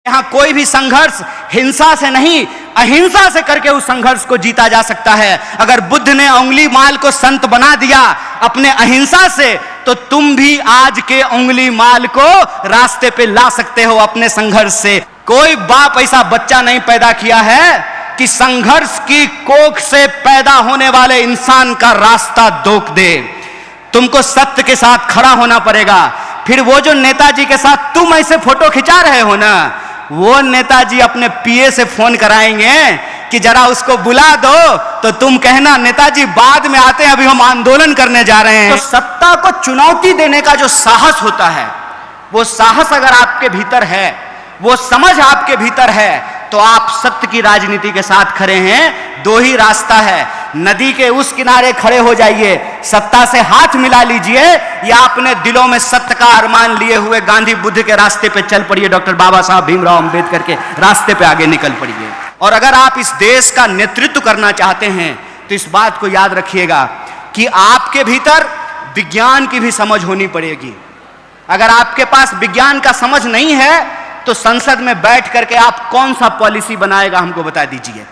यहाँ कोई भी संघर्ष हिंसा से नहीं, अहिंसा से करके उस संघर्ष को जीता जा सकता है। अगर बुद्ध ने उंगली माल को संत बना दिया अपने अहिंसा से, तो तुम भी आज के उंगली माल को रास्ते पे ला सकते हो अपने संघर्ष से। कोई बाप ऐसा बच्चा नहीं पैदा किया है कि संघर्ष की कोख से पैदा होने वाले इंसान का रास्ता रोक दे। तुमको सत्य के साथ खड़ा होना पड़ेगा। फिर वो जो नेताजी के साथ तुम ऐसे फोटो खिंचा रहे हो ना, वो नेताजी अपने पीए से फोन कराएंगे कि जरा उसको बुला दो, तो तुम कहना नेताजी बाद में आते हैं, अभी हम आंदोलन करने जा रहे हैं। तो सत्ता को चुनौती देने का जो साहस होता है, वो साहस अगर आपके भीतर है, वो समझ आपके भीतर है, तो आप सत्य की राजनीति के साथ खड़े हैं। दो ही रास्ता है, नदी के उस किनारे खड़े हो जाइए, सत्ता से हाथ मिला लीजिए, या अपने दिलों में सत्य का अरमान लिए हुए गांधी बुद्ध के रास्ते पे चल पड़िए, डॉक्टर बाबा साहब भीमराव अंबेडकर के रास्ते पे आगे निकल पड़िए। और अगर आप इस देश का नेतृत्व करना चाहते हैं, तो इस बात को याद रखिएगा कि आपके भीतर विज्ञान की भी समझ होनी पड़ेगी। अगर आपके पास विज्ञान का समझ नहीं है, तो संसद में बैठ करके आप कौन सा पॉलिसी बनाएगा, हमको बता दीजिए।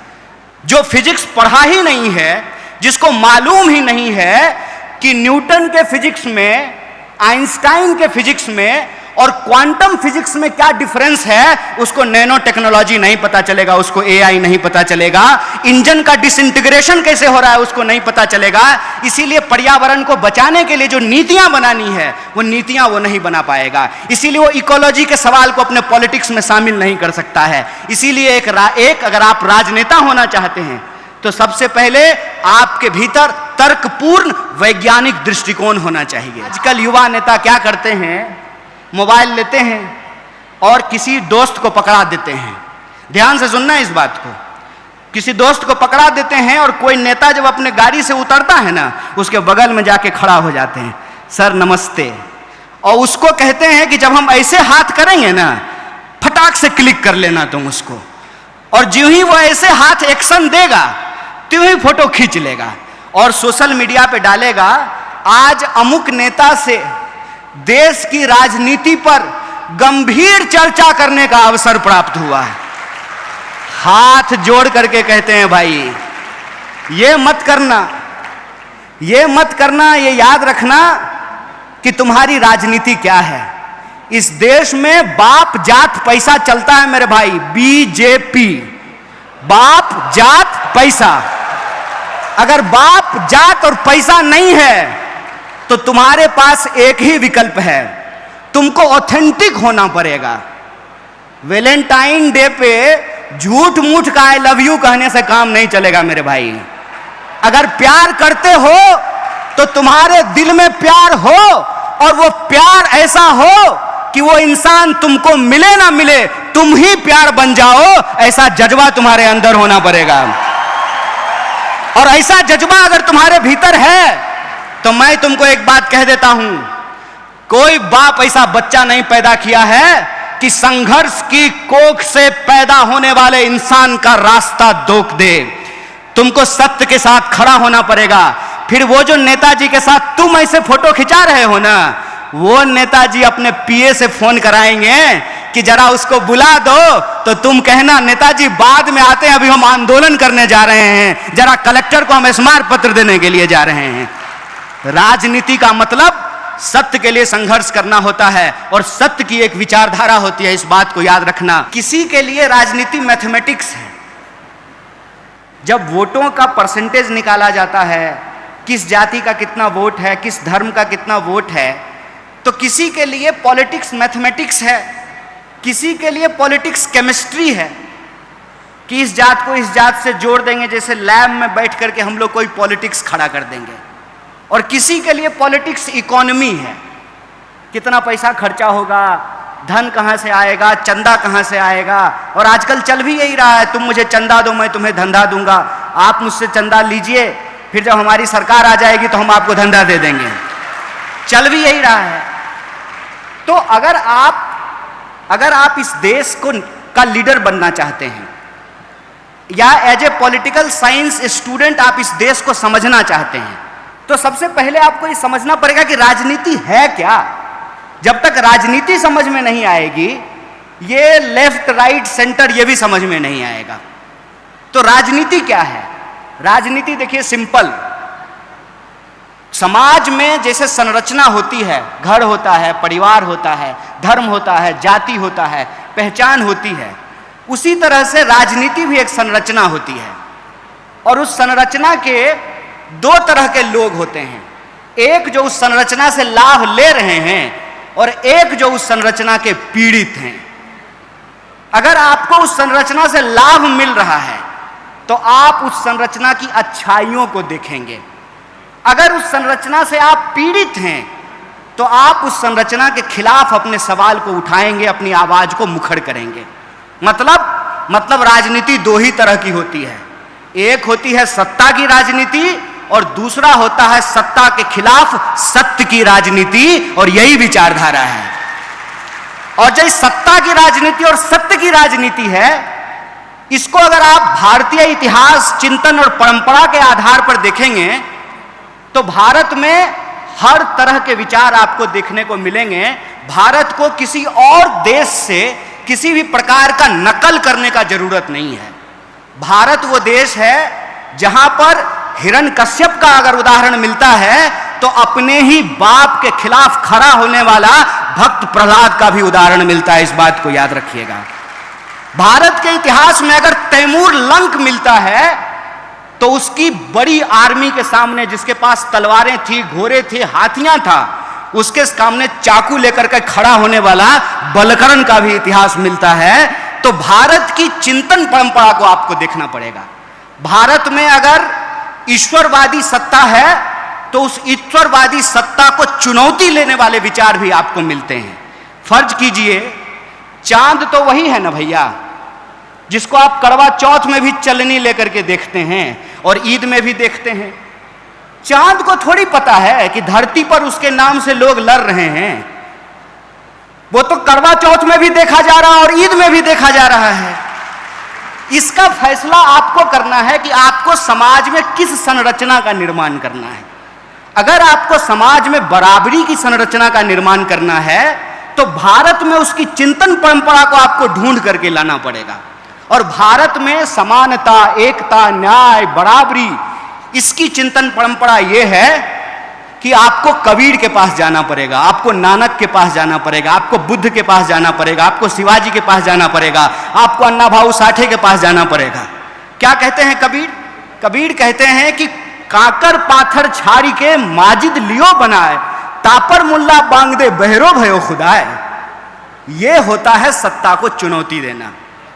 जो फिजिक्स पढ़ा ही नहीं है, जिसको मालूम ही नहीं है कि न्यूटन के फिजिक्स में, आइंस्टाइन के फिजिक्स में और क्वांटम फिजिक्स में क्या डिफरेंस है, उसको नैनो टेक्नोलॉजी नहीं पता चलेगा, उसको एआई नहीं पता चलेगा, इंजन का डिसइंटीग्रेशन कैसे हो रहा है उसको नहीं पता चलेगा। इसीलिए पर्यावरण को बचाने के लिए जो नीतियां बनानी है, वो नीतियां वो नहीं बना पाएगा। इसीलिए वो इकोलॉजी के सवाल को अपने पॉलिटिक्स में शामिल नहीं कर सकता है। इसीलिए एक अगर आप राजनेता होना चाहते हैं, तो सबसे पहले आपके भीतर तर्कपूर्ण वैज्ञानिक दृष्टिकोण होना चाहिए। आजकल युवा नेता क्या करते हैं, मोबाइल लेते हैं और किसी दोस्त को पकड़ा देते हैं। ध्यान से सुनना इस बात को। किसी दोस्त को पकड़ा देते हैं और कोई नेता जब अपने गाड़ी से उतरता है ना, उसके बगल में जाके खड़ा हो जाते हैं, सर नमस्ते, और उसको कहते हैं कि जब हम ऐसे हाथ करेंगे ना, फटाक से क्लिक कर लेना तुम उसको, और ज्यों ही वो ऐसे हाथ एक्शन देगा, त्यों ही फोटो खींच लेगा और सोशल मीडिया पे डालेगा। आज अमुक नेता से देश की राजनीति पर गंभीर चर्चा करने का अवसर प्राप्त हुआ है। हाथ जोड़ करके कहते हैं, भाई ये मत करना, ये मत करना, ये याद रखना कि तुम्हारी राजनीति क्या है। इस देश में बाप जात पैसा चलता है मेरे भाई, बीजेपी, बाप जात पैसा। अगर बाप जात और पैसा नहीं है, तो तुम्हारे पास एक ही विकल्प है, तुमको ऑथेंटिक होना पड़ेगा। वैलेंटाइन डे पे झूठ मूठ का आई लव यू कहने से काम नहीं चलेगा मेरे भाई। अगर प्यार करते हो तो तुम्हारे दिल में प्यार हो, और वो प्यार ऐसा हो कि वो इंसान तुमको मिले ना मिले, तुम ही प्यार बन जाओ, ऐसा जज्बा तुम्हारे अंदर होना पड़ेगा। और ऐसा जज्बा अगर तुम्हारे भीतर है, तो मैं तुमको एक बात कह देता हूं, कोई बाप ऐसा बच्चा नहीं पैदा किया है कि संघर्ष की कोख से पैदा होने वाले इंसान का रास्ता रोक दे। तुमको सत्य के साथ खड़ा होना पड़ेगा। फिर वो जो नेताजी के साथ तुम ऐसे फोटो खिंचा रहे हो ना, वो नेताजी अपने पीए से फोन कराएंगे कि जरा उसको बुला दो, तो तुम कहना नेताजी बाद में आते हैं, अभी हम आंदोलन करने जा रहे हैं, जरा कलेक्टर को हम स्मारक पत्र देने के लिए जा रहे हैं। राजनीति का मतलब सत्य के लिए संघर्ष करना होता है, और सत्य की एक विचारधारा होती है, इस बात को याद रखना। किसी के लिए राजनीति मैथमेटिक्स है। जब वोटों का परसेंटेज निकाला जाता है, किस जाति का कितना वोट है, किस धर्म का कितना वोट है, तो किसी के लिए पॉलिटिक्स मैथमेटिक्स है, किसी के लिए पॉलिटिक्स केमिस्ट्री है कि इस जात को इस जात से जोड़ देंगे, जैसे लैब में बैठ करके हम लोग कोई पॉलिटिक्स खड़ा कर देंगे। और किसी के लिए पॉलिटिक्स इकोनॉमी है, कितना पैसा खर्चा होगा, धन कहाँ से आएगा, चंदा कहाँ से आएगा। और आजकल चल भी यही रहा है, तुम मुझे चंदा दो, मैं तुम्हें धंधा दूंगा, आप मुझसे चंदा लीजिए, फिर जब हमारी सरकार आ जाएगी तो हम आपको धंधा दे देंगे। चल भी यही रहा है। तो अगर आप इस देश का लीडर बनना चाहते हैं, या as a political science student आप इस देश को समझना चाहते हैं, तो सबसे पहले आपको ये समझना पड़ेगा कि राजनीति है क्या। जब तक राजनीति समझ में नहीं आएगी, ये लेफ्ट राइट सेंटर ये भी समझ में नहीं आएगा। तो राजनीति क्या है? राजनीति देखिए सिंपल, समाज में जैसे संरचना होती है, घर होता है, परिवार होता है, धर्म होता है, जाति होता है, पहचान होती है, उसी तरह से राजनीति भी एक संरचना होती है। और उस संरचना के दो तरह के लोग होते हैं, एक जो उस संरचना से लाभ ले रहे हैं और एक जो उस संरचना के पीड़ित हैं। अगर आपको उस संरचना से लाभ मिल रहा है तो आप उस संरचना की अच्छाइयों को देखेंगे। अगर उस संरचना से आप पीड़ित हैं तो आप उस संरचना के खिलाफ अपने सवाल को उठाएंगे, अपनी आवाज को मुखर करेंगे। मतलब राजनीति दो ही तरह की होती है, एक होती है सत्ता की राजनीति और दूसरा होता है सत्ता के खिलाफ सत्य की राजनीति, और यही विचारधारा है। और जो सत्ता की राजनीति और सत्य की राजनीति है, इसको अगर आप भारतीय इतिहास, चिंतन और परंपरा के आधार पर देखेंगे तो भारत में हर तरह के विचार आपको देखने को मिलेंगे। भारत को किसी और देश से किसी भी प्रकार का नकल करने का जरूरत नहीं है। भारत वो देश है जहां पर हिरण्यकश्यप का अगर उदाहरण मिलता है तो अपने ही बाप के खिलाफ खड़ा होने वाला भक्त प्रहलाद का भी उदाहरण मिलता है। इस बात को याद रखिएगा। भारत के इतिहास में अगर तैमूर लंक मिलता है तो उसकी बड़ी आर्मी के सामने, जिसके पास तलवारें थी, घोड़े थे, हाथियां था, उसके सामने चाकू लेकर के खड़ा होने वाला बलकरण का भी इतिहास मिलता है। तो भारत की चिंतन परंपरा को आपको देखना पड़ेगा। भारत में अगर ईश्वरवादी सत्ता है तो उस ईश्वरवादी सत्ता को चुनौती लेने वाले विचार भी आपको मिलते हैं। फर्ज कीजिए चांद तो वही है ना भैया, जिसको आप करवा चौथ में भी चलनी लेकर के देखते हैं और ईद में भी देखते हैं। चांद को थोड़ी पता है कि धरती पर उसके नाम से लोग लड़ रहे हैं। वो तो करवा चौथ में भी देखा जा रहा है और ईद में भी देखा जा रहा है। इसका फैसला आपको करना है कि आपको समाज में किस संरचना का निर्माण करना है। अगर आपको समाज में बराबरी की संरचना का निर्माण करना है तो भारत में उसकी चिंतन परंपरा को आपको ढूंढ करके लाना पड़ेगा। और भारत में समानता, एकता, न्याय, बराबरी, इसकी चिंतन परंपरा यह है कि आपको कबीर के पास जाना पड़ेगा, आपको नानक के पास जाना पड़ेगा, आपको बुद्ध के पास जाना पड़ेगा, आपको शिवाजी के पास जाना पड़ेगा, आपको अन्ना भाऊ साठे के पास जाना पड़ेगा। क्या कहते हैं कबीर? कबीर कहते हैं कि काकर पाथर छाड़ी के माजिद लियो बनाए, तापर मुल्ला बांग दे बहरो भयो खुदाए। यह होता है सत्ता को चुनौती देना।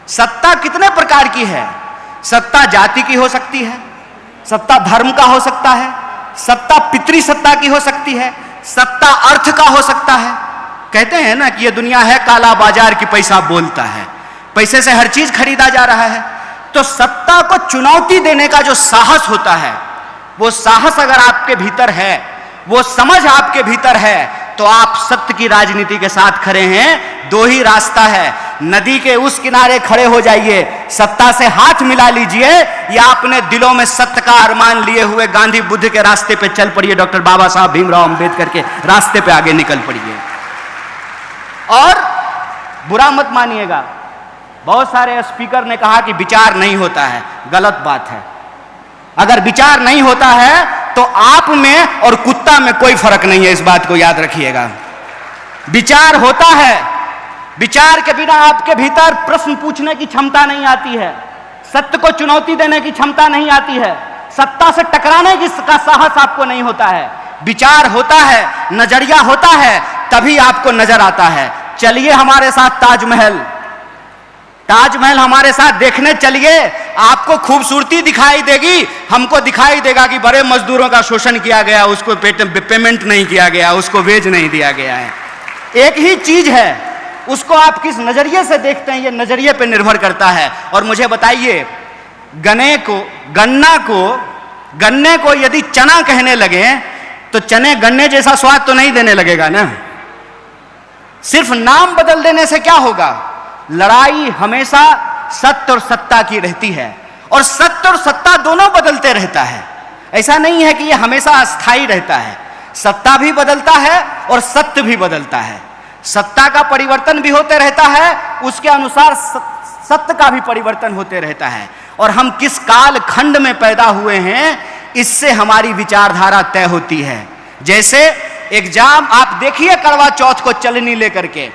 सत्ता कितने प्रकार की है? सत्ता जाति की हो सकती है, सत्ता धर्म का हो सकता है, सत्ता पितृ सत्ता की हो सकती है, सत्ता अर्थ का हो सकता है। कहते हैं ना कि ये दुनिया है काला बाजार की, पैसा बोलता है, पैसे से हर चीज खरीदा जा रहा है। तो सत्ता को चुनौती देने का जो साहस होता है, वो साहस अगर आपके भीतर है, वो समझ आपके भीतर है, तो आप सत्य की राजनीति के साथ खड़े हैं। दो ही रास्ता है, नदी के उस किनारे खड़े हो जाइए, सत्ता से हाथ मिला लीजिए, या अपने दिलों में सत्य का अरमान लिए हुए गांधी बुद्ध के रास्ते पे चल पड़िए, डॉक्टर बाबा साहब भीमराव अंबेडकर के रास्ते पे आगे निकल पड़िए। और बुरा मत मानिएगा, बहुत सारे स्पीकर ने कहा कि विचार नहीं होता है। गलत बात है। अगर विचार नहीं होता है तो आप में और कुत्ता में कोई फर्क नहीं है, इस बात को याद रखिएगा। विचार होता है, विचार के बिना आपके भीतर प्रश्न पूछने की क्षमता नहीं आती है, सत्य को चुनौती देने की क्षमता नहीं आती है, सत्ता से टकराने का साहस आपको नहीं होता है। विचार होता है, नजरिया होता है, तभी आपको नजर आता है। चलिए हमारे साथ ताजमहल, ताजमहल हमारे साथ देखने चलिए, आपको खूबसूरती दिखाई देगी, हमको दिखाई देगा कि बड़े मजदूरों का शोषण किया गया, उसको पेमेंट नहीं किया गया, उसको वेज नहीं दिया गया है। एक ही चीज है, उसको आप किस नजरिए से देखते हैं, ये नजरिए पे निर्भर करता है। और मुझे बताइए, गन्ने को यदि चना कहने लगे तो चने गन्ने जैसा स्वाद तो नहीं देने लगेगा ना। सिर्फ नाम बदल देने से क्या होगा? लड़ाई हमेशा सत्य और सत्ता की रहती है, और सत्य और सत्ता दोनों बदलते रहता है। ऐसा नहीं है कि ये हमेशा अस्थायी रहता है। सत्ता भी बदलता है और सत्य भी बदलता है। सत्ता का परिवर्तन भी होते रहता है, उसके अनुसार सत्य का भी परिवर्तन होते रहता है। और हम किस काल खंड में पैदा हुए हैं, इससे हमारी विचारधारा तय होती है। जैसे एग्जाम आप देखिए करवा चौथ को चलनी लेकर के,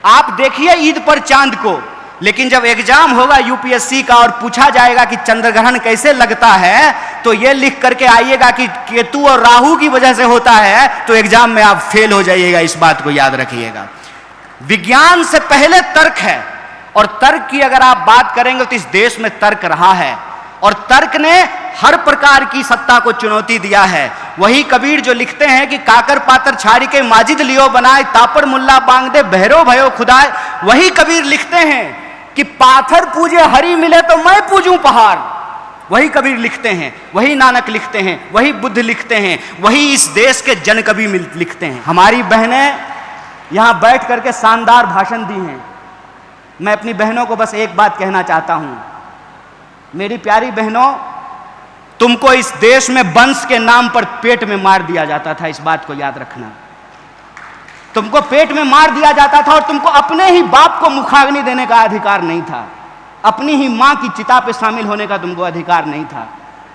आप देखिए ईद पर चांद को, लेकिन जब एग्जाम होगा यूपीएससी का और पूछा जाएगा कि चंद्रग्रहण कैसे लगता है, तो यह लिख करके आइएगा कि केतु और राहु की वजह से होता है, तो एग्जाम में आप फेल हो जाइएगा। इस बात को याद रखिएगा। विज्ञान से पहले तर्क है, और तर्क की अगर आप बात करेंगे तो इस देश में तर्क रहा है, और तर्क ने हर प्रकार की सत्ता को चुनौती दिया है। वही कबीर जो लिखते हैं कि काकर पातर छाड़ी के माजिद लियो बनाए, तापर मुल्ला बांग दे बहरो भयो खुदाए, वही कबीर लिखते हैं कि पाथर पूजे हरि मिले तो मैं पूजूं पहाड़। वही कबीर लिखते हैं, वही नानक लिखते हैं, वही बुद्ध लिखते हैं, वही इस देश के जन कवि लिखते हैं। हमारी बहनें यहां बैठ करके शानदार भाषण दी हैं। मैं अपनी बहनों को बस एक बात कहना चाहता हूं, मेरी प्यारी बहनों, तुमको इस देश में वंश के नाम पर पेट में मार दिया जाता था, इस बात को याद रखना। तुमको पेट में मार दिया जाता था और तुमको अपने ही बाप को मुखाग्नि देने का अधिकार नहीं था, अपनी ही मां की चिता पे शामिल होने का तुमको अधिकार नहीं था।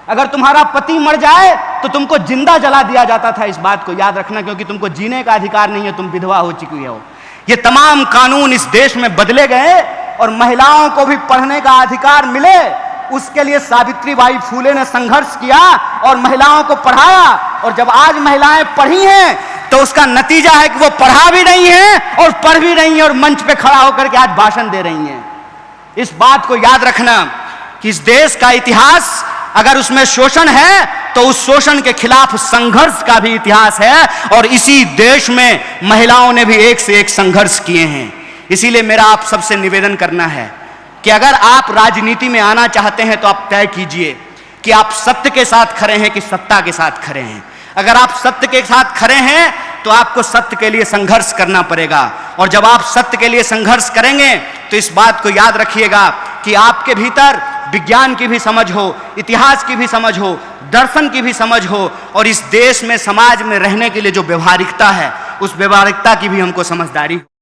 अगर तुम्हारा पति मर जाए तो तुमको जिंदा जला दिया जाता था, इस बात को याद रखना, क्योंकि तुमको जीने का अधिकार नहीं है, तुम विधवा हो चुकी हो। ये तमाम कानून इस देश में बदले गए और महिलाओं को भी पढ़ने का अधिकार मिले। उसके लिए सावित्रीबाई फूले ने संघर्ष किया और महिलाओं को पढ़ाया, और जब आज महिलाएं पढ़ी हैं तो उसका नतीजा है कि वो पढ़ा भी नहीं है और पढ़ भी नहीं है और मंच पे खड़ा होकर के आज भाषण दे रही हैं। इस बात को याद रखना कि इस देश का इतिहास अगर उसमें शोषण है तो उस शोषण के खिलाफ संघर्ष का भी इतिहास है, और इसी देश में महिलाओं ने भी एक से एक संघर्ष किए हैं। इसीलिए मेरा आप सबसे निवेदन करना है कि अगर आप राजनीति में आना चाहते हैं तो आप तय कीजिए कि आप सत्य के साथ खड़े हैं कि सत्ता के साथ खड़े हैं। अगर आप सत्य के साथ खड़े हैं तो आपको सत्य के लिए संघर्ष करना पड़ेगा, और जब आप सत्य के लिए संघर्ष करेंगे तो इस बात को याद रखिएगा कि आपके भीतर विज्ञान की भी समझ हो, इतिहास की भी समझ हो, दर्शन की भी समझ हो, और इस देश में समाज में रहने के लिए जो व्यवहारिकता है उस व्यवहारिकता की भी हमको समझदारी हो।